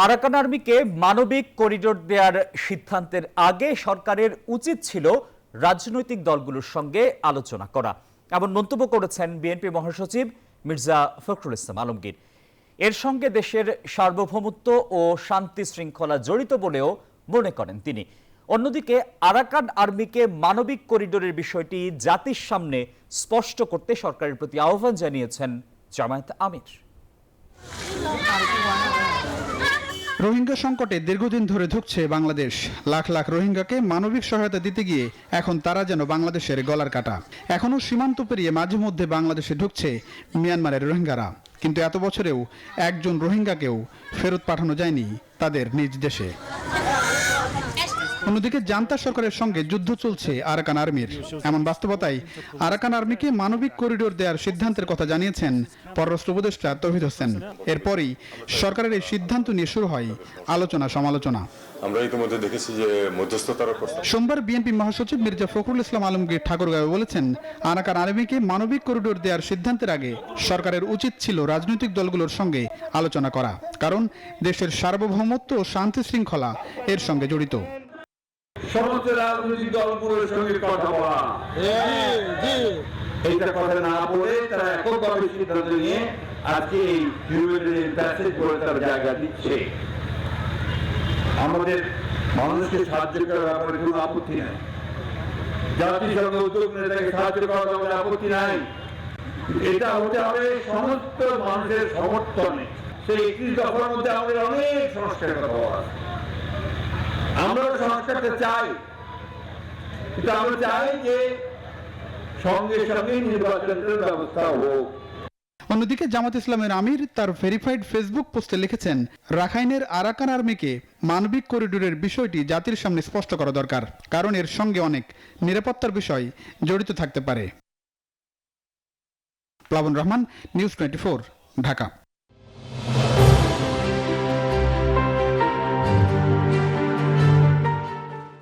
Arakan আর্মিকে মানবিক corridor দেওয়ার সিদ্ধান্তের আগে সরকারের উচিত ছিল রাজনৈতিক দলগুলোর সঙ্গে আলোচনা করা, এমন মন্তব্য করেছেন বিএনপি মহাসচিব মির্জা ফখরুল ইসলাম আলমগীর। এর সঙ্গে দেশের সার্বভৌমত্ব ও শান্তি শৃঙ্খলা জড়িত বলেও মনে করেন তিনি। অন্যদিকে আরাকান আর্মিকে মানবিক করিডোরের বিষয়টি জাতির সামনে স্পষ্ট করতে সরকারের প্রতি আহ্বান জানিয়েছেন জামায়াত আমির। রোহিঙ্গা সংকটে দীর্ঘদিন ধরে ধুঁকছে বাংলাদেশ। লাখ লাখ রোহিঙ্গাকে মানবিক সহায়তা দিতে গিয়ে এখন তারা যেন বাংলাদেশের গলার কাটা। এখনও সীমান্ত পেরিয়ে মাঝে মধ্যে বাংলাদেশে ঢুকছে মিয়ানমারের রোহিঙ্গারা, কিন্তু এত বছরেও একজন রোহিঙ্গাকেও ফেরত পাঠানো যায়নি তাদের নিজ দেশে। অন্যদিকে জান্তা সরকারের সঙ্গে যুদ্ধ চলছে আরাকান আর্মির। এমন বাস্তবতায় আরাকান আর্মিকে মানবিক করিডোর দেওয়ার সিদ্ধান্তের কথা জানিয়েছেন পররাষ্ট্র উপদেষ্টা তৌহিদ হোসেন। এরপরই সরকারের এই সিদ্ধান্ত নিয়ে শুরু হয় আলোচনা সমালোচনা। আমরা ইতিমধ্যে দেখেছি যে মধ্যস্থতার সোমবার বিএনপি মহাসচিব মির্জা ফখরুল ইসলাম আলমগীর ঠাকুরগাঁওয়ে বলেছেন, আরাকান আর্মিকে মানবিক করিডোর দেওয়ার সিদ্ধান্তের আগে সরকারের উচিত ছিল রাজনৈতিক দলগুলোর সঙ্গে আলোচনা করা, কারণ দেশের সার্বভৌমত্ব ও শান্তি শৃঙ্খলা এর সঙ্গে জড়িত। সমস্ত রাজনৈতিক দলগুলোর সঙ্গে কথা বলা, এইটা কথা না বলে তারা এককভাবে সিদ্ধান্ত নিয়ে আজকে এই হিউম্যানিটেরিয়ান প্যাসেজ করে তার জায়গা দিচ্ছে। আমাদের মানুষকে সাহায্য করার ব্যাপারে কোনো আপত্তি নাই, জাতিসংঘ উদ্যোগ নেতাকে সাহায্য করার ব্যাপারে আপত্তি নাই। এটা হতে হবে সমস্ত মানুষের সমর্থনে। সেই 31 দফার মধ্যে আমাদের অনেক সংস্কারের কথা বলা আছে। আমরা সংস্কারটা চাই, কিন্তু আমরা চাই যে সঙ্গে সঙ্গে নির্বাচনের ব্যবস্থা হোক। অন্যদিকে জামাত ইসলামের আমির তার ভেরিফাইড ফেসবুক পোস্টে লিখেছেন, রাখাইনের আরাকান আর্মিকে মানবিক করিডোরের বিষয়টি জাতির সামনে স্পষ্ট করা দরকার, কারণ এর সঙ্গে অনেক নিরাপত্তার বিষয় জড়িত থাকতে পারে। প্লাবন রহমান, নিউজ 24, ঢাকা।